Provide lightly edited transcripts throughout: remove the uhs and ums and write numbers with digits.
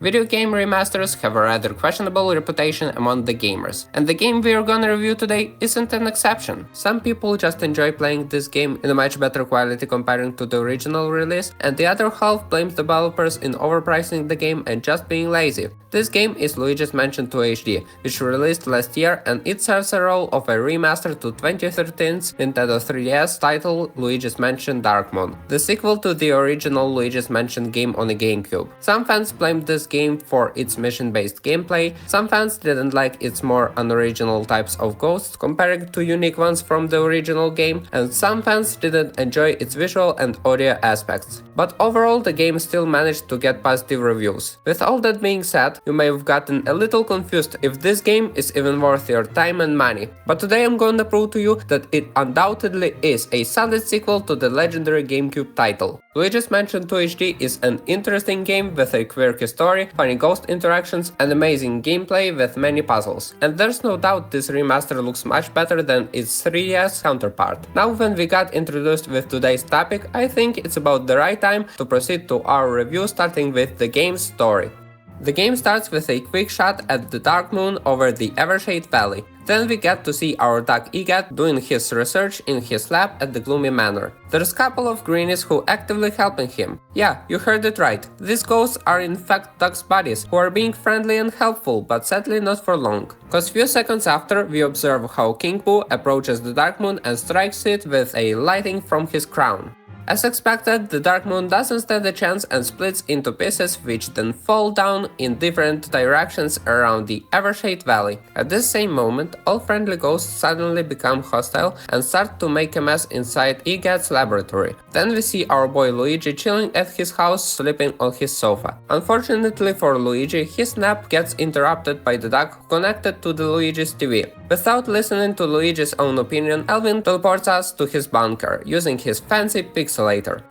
Video game remasters have a rather questionable reputation among the gamers, and the game we're gonna review today isn't an exception. Some people just enjoy playing this game in a much better quality comparing to the original release, and the other half blames developers in overpricing the game and just being lazy. This game is Luigi's Mansion 2 HD, which released last year, and it serves a role of a remaster to 2013's Nintendo 3DS title Luigi's Mansion Dark Moon, the sequel to the original Luigi's Mansion game on the Gamecube. Some fans blamed this game for its mission-based gameplay, some fans didn't like its more unoriginal types of ghosts compared to unique ones from the original game, and some fans didn't enjoy its visual and audio aspects. But overall, the game still managed to get positive reviews. With all that being said, you may have gotten a little confused if this game is even worth your time and money. But today I'm going to prove to you that it undoubtedly is a solid sequel to the legendary Gamecube title. Luigi's Mansion 2 HD is an interesting game with a quirky story, funny ghost interactions, and amazing gameplay with many puzzles. And there's no doubt this remaster looks much better than its 3DS counterpart. Now when we got introduced with today's topic, I think it's about the right time to proceed to our review, starting with the game's story. The game starts with a quick shot at the Dark Moon over the Evershade Valley. Then we get to see our dog Gadd doing his research in his lab at the Gloomy Manor. There's a couple of greenies who actively helping him. Yeah, you heard it right. These ghosts are in fact dog's buddies, who are being friendly and helpful, but sadly not for long. Cause few seconds after, we observe how King Boo approaches the Dark Moon and strikes it with a lighting from his crown. As expected, the Dark Moon doesn't stand a chance and splits into pieces which then fall down in different directions around the Evershade Valley. At this same moment, all friendly ghosts suddenly become hostile and start to make a mess inside Gadd's laboratory. Then we see our boy Luigi chilling at his house, sleeping on his sofa. Unfortunately for Luigi, his nap gets interrupted by the dog connected to the Luigi's TV. Without listening to Luigi's own opinion, Elvin teleports us to his bunker, using his fancy pixelator.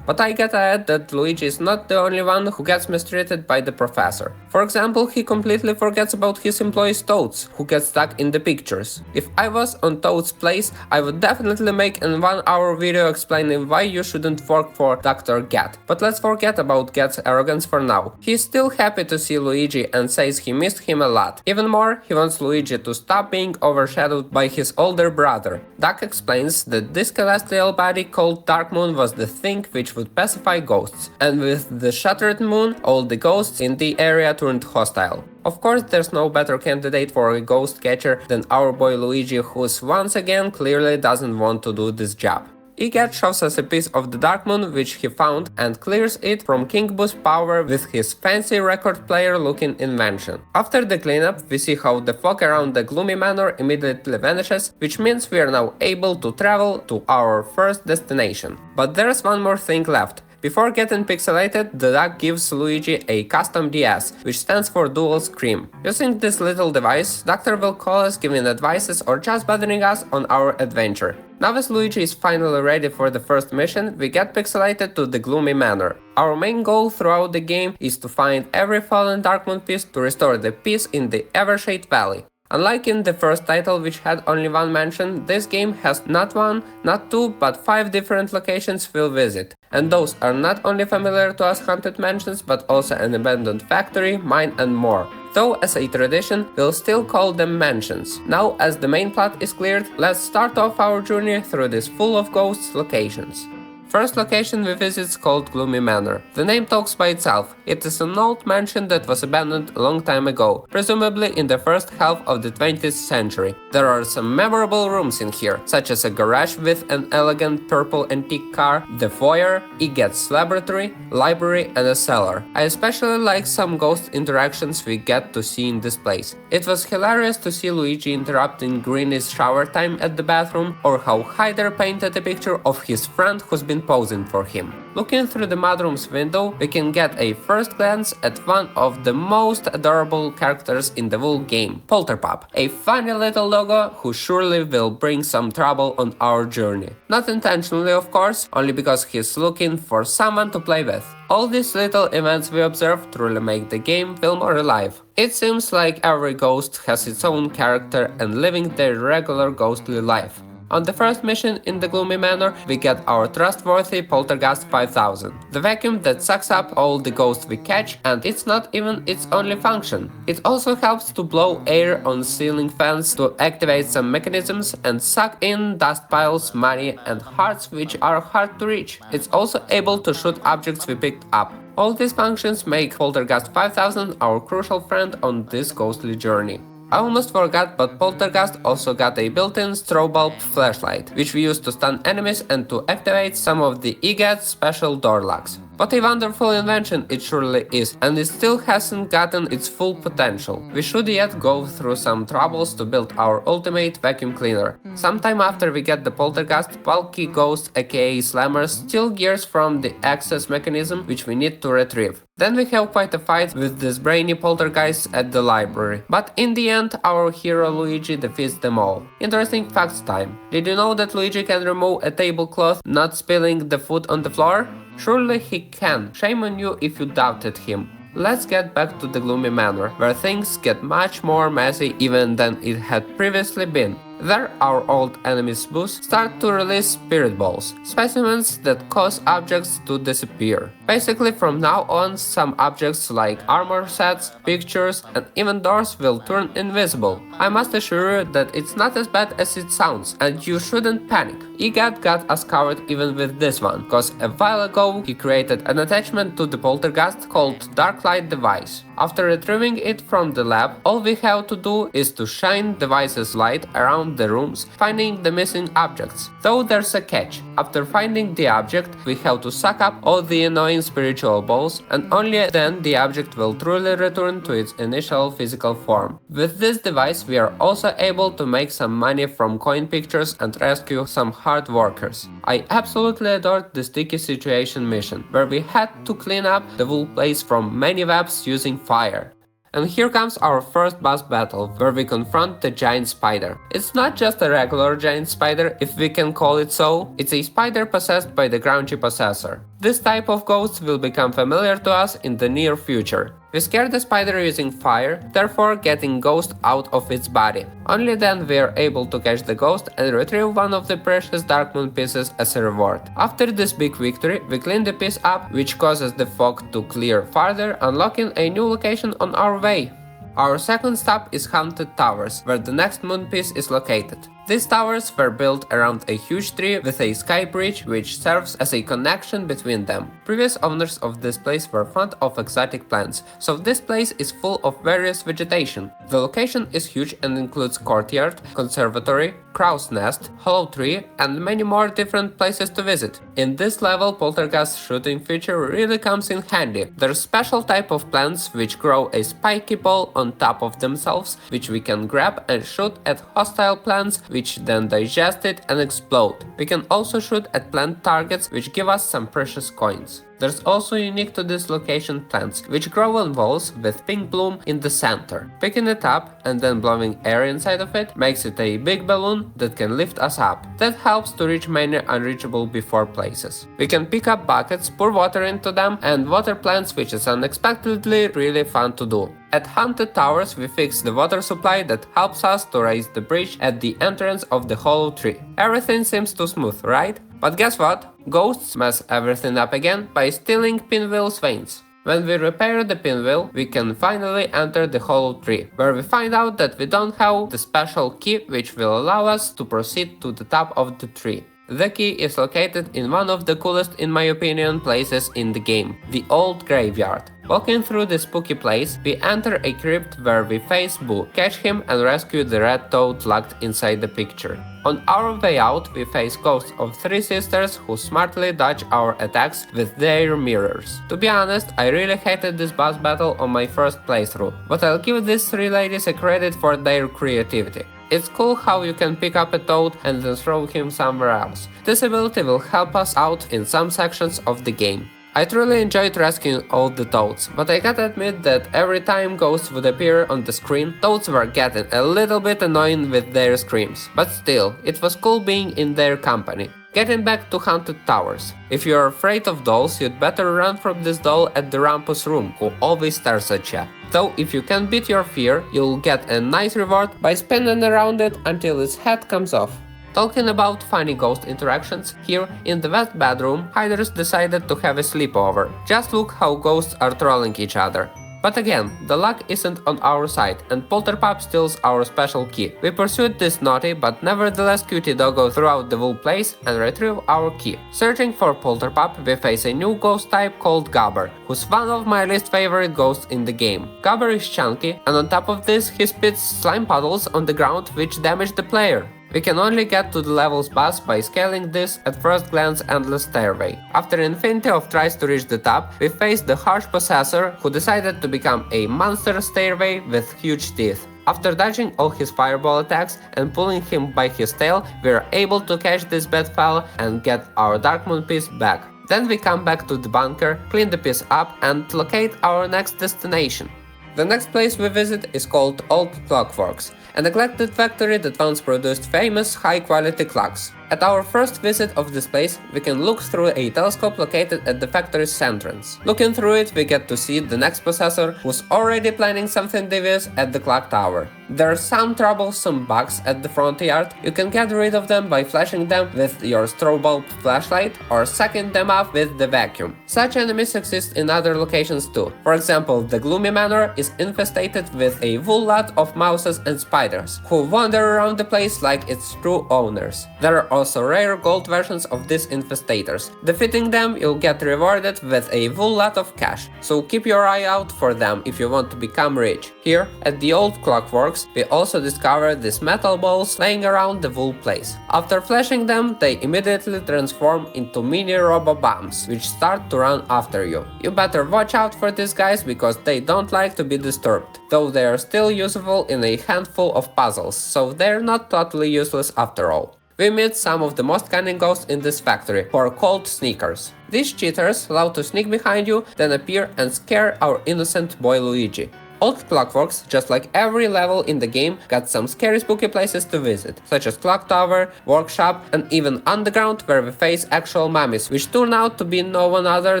But I gotta add that Luigi is not the only one who gets mistreated by the professor. For example, he completely forgets about his employee Toads, who gets stuck in the pictures. If I was on Toad's place, I would definitely make a 1-hour video explaining why you shouldn't work for Dr. Gadd. But let's forget about Gadd's arrogance for now. He's still happy to see Luigi and says he missed him a lot. Even more, he wants Luigi to stop being overshadowed by his older brother. Duck explains that this celestial body called Dark Moon was the thing which would pacify ghosts, and with the shattered moon, all the ghosts in the area turned hostile. Of course, there's no better candidate for a ghost catcher than our boy Luigi, who once again clearly doesn't want to do this job. Gadd shows us a piece of the Dark Moon which he found and clears it from King Boo's power with his fancy record player looking invention. After the cleanup, we see how the fog around the Gloomy Manor immediately vanishes, which means we are now able to travel to our first destination. But there's one more thing left. Before getting pixelated, the dog gives Luigi a custom DS, which stands for Dual Scream. Using this little device, Doctor will call us giving advices or just bothering us on our adventure. Now as Luigi is finally ready for the first mission, we get pixelated to the Gloomy Manor. Our main goal throughout the game is to find every fallen Dark Moon piece to restore the peace in the Evershade Valley. Unlike in the first title, which had only one mansion, this game has not one, not two, but 5 different locations we'll visit. And those are not only familiar to us haunted mansions, but also an abandoned factory, mine and more. Though as a tradition, we'll still call them mansions. Now as the main plot is cleared, let's start off our journey through this full of ghosts locations. First location we visit is called Gloomy Manor. The name talks by itself. It is an old mansion that was abandoned a long time ago, presumably in the first half of the 20th century. There are some memorable rooms in here, such as a garage with an elegant purple antique car, the foyer, Gadd's laboratory, library and a cellar. I especially like some ghost interactions we get to see in this place. It was hilarious to see Luigi interrupting Greeny's shower time at the bathroom, or how Hyder painted a picture of his friend who's been posing for him. Looking through the mudroom's window, we can get a first glance at one of the most adorable characters in the whole game, Polterpup, a funny little doggo who surely will bring some trouble on our journey. Not intentionally, of course, only because he's looking for someone to play with. All these little events we observe truly make the game feel more alive. It seems like every ghost has its own character and living their regular ghostly life. On the first mission in the Gloomy Manor, we get our trustworthy Poltergast 5000, the vacuum that sucks up all the ghosts we catch, and it's not even its only function. It also helps to blow air on ceiling fans to activate some mechanisms and suck in dust piles, money, and hearts which are hard to reach. It's also able to shoot objects we picked up. All these functions make Poltergast 5000 our crucial friend on this ghostly journey. I almost forgot, but Poltergast also got a built-in strobe bulb flashlight, which we use to stun enemies and to activate some of the Gadd's special door locks. What a wonderful invention it surely is, and it still hasn't gotten its full potential. We should yet go through some troubles to build our ultimate vacuum cleaner. Sometime after we get the Poltergast, bulky ghost aka Slammers steal gears from the access mechanism which we need to retrieve. Then we have quite a fight with this brainy poltergeist at the library, but in the end our hero Luigi defeats them all. Interesting facts time. Did you know that Luigi can remove a tablecloth not spilling the food on the floor? Surely he can. Shame on you if you doubted him. Let's get back to the Gloomy Manor, where things get much more messy even than it had previously been. There, our old enemy's boss start to release spirit balls, specimens that cause objects to disappear. Basically, from now on, some objects like armor sets, pictures, and even doors will turn invisible. I must assure you that it's not as bad as it sounds, and you shouldn't panic. Gadd got us covered even with this one, cause a while ago he created an attachment to the Poltergast called Darklight Device. After retrieving it from the lab, all we have to do is to shine the device's light around the rooms, finding the missing objects. Though there's a catch. After finding the object, we have to suck up all the annoying spiritual balls, and only then the object will truly return to its initial physical form. With this device, we are also able to make some money from coin pictures and rescue some hard workers. I absolutely adored the sticky situation mission, where we had to clean up the whole place from many webs using fire. And here comes our first boss battle, where we confront the giant spider. It's not just a regular giant spider, if we can call it so, it's a spider possessed by the Grouchy Possessor. This type of ghost will become familiar to us in the near future. We scare the spider using fire, therefore getting ghost out of its body. Only then we are able to catch the ghost and retrieve one of the precious Dark Moon pieces as a reward. After this big victory, we clean the piece up, which causes the fog to clear farther, unlocking a new location on our way. Our second stop is Haunted Towers, where the next moon piece is located. These towers were built around a huge tree with a sky bridge which serves as a connection between them. Previous owners of this place were fond of exotic plants, so this place is full of various vegetation. The location is huge and includes courtyard, conservatory, crow's nest, hollow tree, and many more different places to visit. In this level, Poltergeist shooting feature really comes in handy. There's special type of plants which grow a spiky ball on top of themselves, which we can grab and shoot at hostile plants, which then digest it and explode. We can also shoot at plant targets, which give us some precious coins. There's also unique to this location plants, which grow on walls with pink bloom in the center. Picking it up and then blowing air inside of it makes it a big balloon that can lift us up. That helps to reach many unreachable before places. We can pick up buckets, pour water into them, and water plants, which is unexpectedly really fun to do. At Haunted Towers, we fix the water supply that helps us to raise the bridge at the entrance of the hollow tree. Everything seems too smooth, right? But guess what? Ghosts mess everything up again by stealing Pinwheel's veins. When we repair the pinwheel, we can finally enter the hollow tree, where we find out that we don't have the special key which will allow us to proceed to the top of the tree. The key is located in one of the coolest, in my opinion, places in the game, the old graveyard. Walking through the spooky place, we enter a crypt where we face Boo, catch him and rescue the red toad locked inside the picture. On our way out, we face ghosts of three sisters who smartly dodge our attacks with their mirrors. To be honest, I really hated this boss battle on my first playthrough, but I'll give these three ladies a credit for their creativity. It's cool how you can pick up a toad and then throw him somewhere else. This ability will help us out in some sections of the game. I truly enjoyed rescuing all the toads, but I gotta admit that every time ghosts would appear on the screen, toads were getting a little bit annoying with their screams. But still, it was cool being in their company. Getting back to Haunted Towers. If you're afraid of dolls, you'd better run from this doll at the Rumpus room, who always stares at ya. Though if you can beat your fear, you'll get a nice reward by spinning around it until its head comes off. Talking about funny ghost interactions, here in the west bedroom, hiders decided to have a sleepover. Just look how ghosts are trolling each other. But again, the luck isn't on our side, and Polterpup steals our special key. We pursued this naughty but nevertheless cutie doggo throughout the whole place and retrieve our key. Searching for Polterpup, we face a new ghost type called Gobber, who's one of my least favorite ghosts in the game. Gobber is chunky, and on top of this, he spits slime puddles on the ground which damage the player. We can only get to the level's boss by scaling this, at first glance, endless stairway. After infinity of tries to reach the top, we face the harsh possessor who decided to become a monster stairway with huge teeth. After dodging all his fireball attacks and pulling him by his tail, we are able to catch this bad fella and get our Dark Moon piece back. Then we come back to the bunker, clean the piece up and locate our next destination. The next place we visit is called Old Clockworks, a neglected factory that once produced famous high-quality clocks. At our first visit of this place, we can look through a telescope located at the factory's entrance. Looking through it, we get to see the next possessor who's already planning something devious at the clock tower. There are some troublesome bugs at the front yard. You can get rid of them by flashing them with your strobe bulb flashlight or sucking them up with the vacuum. Such enemies exist in other locations too. For example, the Gloomy Manor is infested with a whole lot of mouses and spiders, who wander around the place like its true owners. There are also rare gold versions of these infestators. Defeating them, you'll get rewarded with a whole lot of cash, so keep your eye out for them if you want to become rich. Here, at the Old Clockworks, we also discovered these metal balls laying around the whole place. After flashing them, they immediately transform into mini robo-bombs, which start to run after you. You better watch out for these guys because they don't like to be disturbed, though they are still useful in a handful of puzzles, so they're not totally useless after all. We meet some of the most cunning ghosts in this factory, who are called sneakers. These cheaters allow to sneak behind you, then appear and scare our innocent boy Luigi. Old Clockworks, just like every level in the game, got some scary spooky places to visit, such as Clock Tower, Workshop, and even Underground, where we face actual mummies, which turn out to be no one other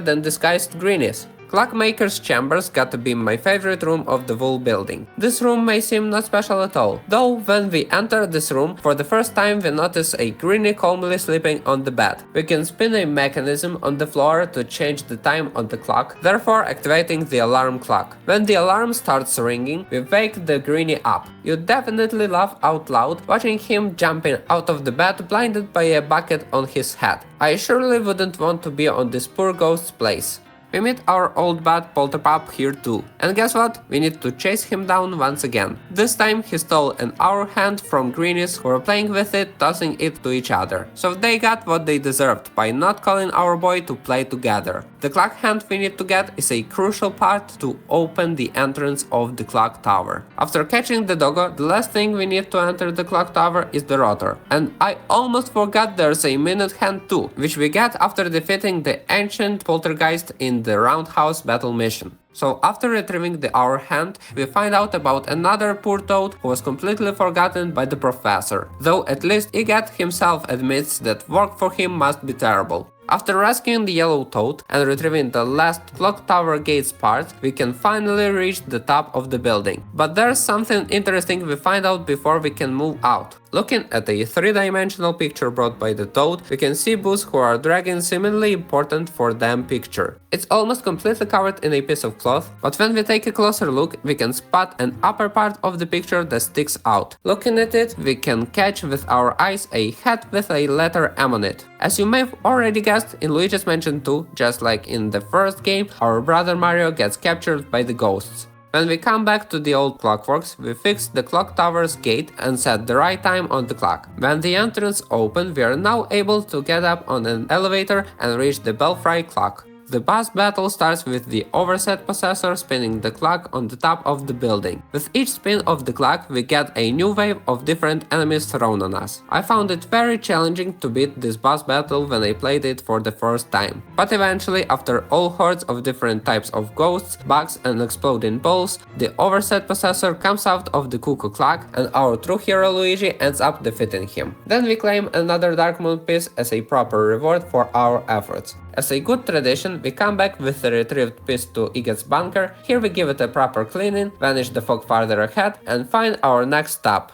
than disguised greenies. Clockmaker's chambers got to be my favorite room of the whole building. This room may seem not special at all, though when we enter this room, for the first time we notice a greenie calmly sleeping on the bed. We can spin a mechanism on the floor to change the time on the clock, therefore activating the alarm clock. When the alarm starts ringing, we wake the greenie up. You definitely laugh out loud watching him jumping out of the bed blinded by a bucket on his head. I surely wouldn't want to be on this poor ghost's place. We meet our old bad Polterpup here too. And guess what? We need to chase him down once again. This time he stole an hour hand from greenies who were playing with it, tossing it to each other. So they got what they deserved by not calling our boy to play together. The clock hand we need to get is a crucial part to open the entrance of the clock tower. After catching the doggo, the last thing we need to enter the clock tower is the rotor. And I almost forgot there's a minute hand too, which we get after defeating the ancient poltergeist in the roundhouse battle mission. So after retrieving the hour hand, we find out about another poor toad who was completely forgotten by the professor, though at least Egad himself admits that work for him must be terrible. After rescuing the yellow toad and retrieving the last clock tower gates part, we can finally reach the top of the building. But there's something interesting we find out before we can move out. Looking at a three-dimensional picture brought by the toad, we can see booths who are dragging seemingly important for them picture. It's almost completely covered in a piece of cloth, but when we take a closer look, we can spot an upper part of the picture that sticks out. Looking at it, we can catch with our eyes a hat with a letter M on it. As you may have already guessed, in Luigi's Mansion 2, just like in the first game, our brother Mario gets captured by the ghosts. When we come back to the Old Clockworks, we fix the clock tower's gate and set the right time on the clock. When the entrance opened, we are now able to get up on an elevator and reach the belfry clock. The boss battle starts with the overset possessor spinning the clock on the top of the building. With each spin of the clock, we get a new wave of different enemies thrown on us. I found it very challenging to beat this boss battle when I played it for the first time. But eventually, after all hordes of different types of ghosts, bugs and exploding balls, the overset possessor comes out of the cuckoo clock and our true hero Luigi ends up defeating him. Then we claim another Dark Moon piece as a proper reward for our efforts. As a good tradition, we come back with the retrieved piece to Egad's bunker. Here we give it a proper cleaning, vanish the fog farther ahead, and find our next stop.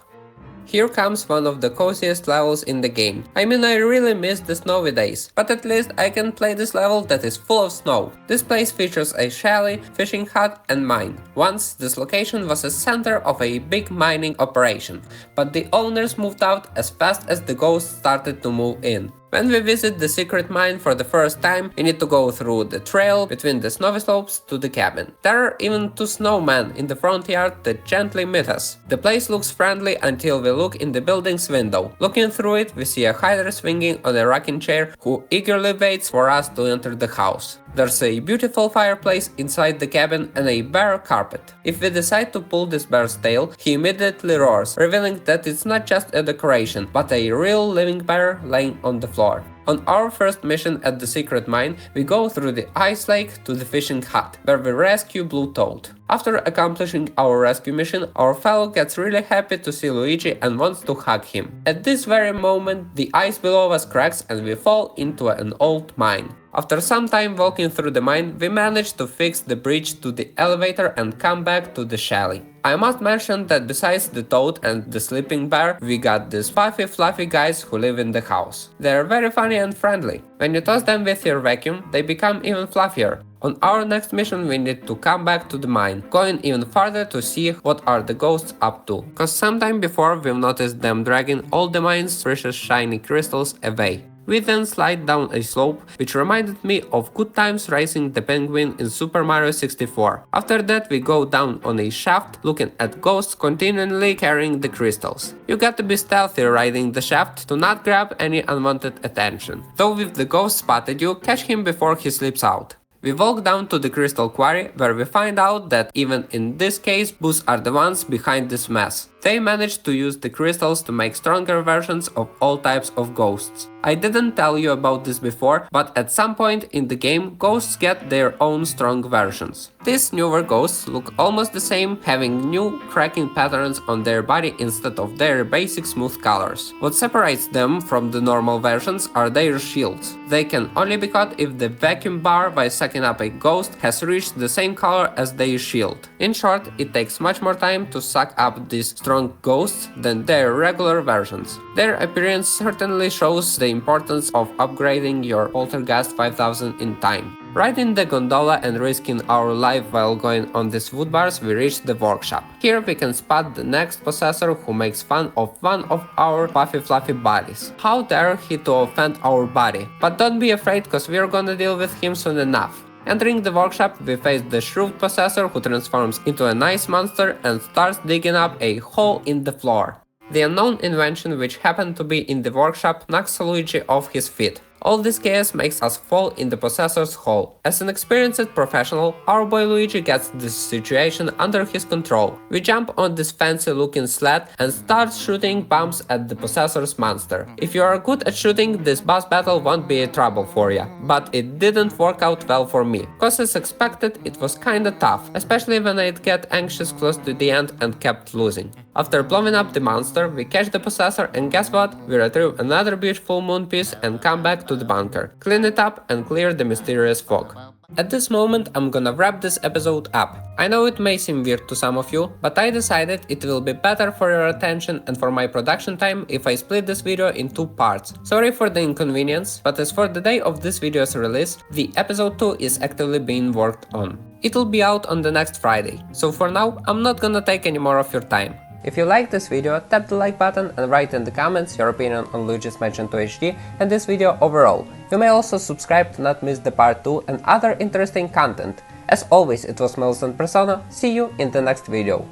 Here comes one of the coziest levels in the game. I mean, I really miss the snowy days, but at least I can play this level that is full of snow. This place features a chalet, fishing hut and mine. Once, this location was a center of a big mining operation, but the owners moved out as fast as the ghosts started to move in. When we visit the secret mine for the first time, we need to go through the trail between the snowy slopes to the cabin. There are even 2 snowmen in the front yard that gently meet us. The place looks friendly until we look in the building's window. Looking through it, we see a hider swinging on a rocking chair who eagerly waits for us to enter the house. There's a beautiful fireplace inside the cabin and a bear carpet. If we decide to pull this bear's tail, he immediately roars, revealing that it's not just a decoration, but a real living bear laying on the floor. On our first mission at the secret mine, we go through the ice lake to the fishing hut, where we rescue Blue Toad. After accomplishing our rescue mission, our fellow gets really happy to see Luigi and wants to hug him. At this very moment, the ice below us cracks and we fall into an old mine. After some time walking through the mine, we manage to fix the bridge to the elevator and come back to the chalet. I must mention that besides the toad and the sleeping bear, we got these fluffy guys who live in the house. They're very funny and friendly. When you toss them with your vacuum, they become even fluffier. On our next mission we need to come back to the mine, going even farther to see what are the ghosts up to, cause sometime before we've noticed them dragging all the mine's precious shiny crystals away. We then slide down a slope, which reminded me of good times racing the penguin in Super Mario 64. After that we go down on a shaft, looking at ghosts continually carrying the crystals. You got to be stealthy riding the shaft to not grab any unwanted attention. Though if the ghost spotted you, catch him before he slips out. We walk down to the crystal quarry, where we find out that even in this case, boos are the ones behind this mess. They managed to use the crystals to make stronger versions of all types of ghosts. I didn't tell you about this before, but at some point in the game, ghosts get their own strong versions. These newer ghosts look almost the same, having new cracking patterns on their body instead of their basic smooth colors. What separates them from the normal versions are their shields. They can only be caught if the vacuum bar by sucking up a ghost has reached the same color as their shield. In short, it takes much more time to suck up these strong ghosts than their regular versions. Their appearance certainly shows the importance of upgrading your Poltergeist 5000 in time. Riding the gondola and risking our life while going on these wood bars, we reach the workshop. Here we can spot the next possessor who makes fun of one of our fluffy bodies. How dare he to offend our body? But don't be afraid, cause we're gonna deal with him soon enough. Entering the workshop, we face the shrewd possessor who transforms into a nice monster and starts digging up a hole in the floor. The unknown invention which happened to be in the workshop knocks Luigi off his feet. All this chaos makes us fall in the possessor's hole. As an experienced professional, our boy Luigi gets this situation under his control. We jump on this fancy looking sled and start shooting bombs at the possessor's monster. If you are good at shooting, this boss battle won't be a trouble for ya. But it didn't work out well for me, cause as expected it was kinda tough, especially when I'd get anxious close to the end and kept losing. After blowing up the monster, we catch the possessor and guess what? We retrieve another beautiful moon piece and come back to the bunker, clean it up and clear the mysterious fog. At this moment I'm gonna wrap this episode up. I know it may seem weird to some of you, but I decided it will be better for your attention and for my production time if I split this video in 2 parts. Sorry for the inconvenience, but as for the day of this video's release, the episode 2 is actively being worked on. It'll be out on the next Friday, so for now I'm not gonna take any more of your time. If you like this video, tap the like button and write in the comments your opinion on Luigi's Mansion 2 HD and this video overall. You may also subscribe to not miss the part 2 and other interesting content. As always, it was Persona. See you in the next video.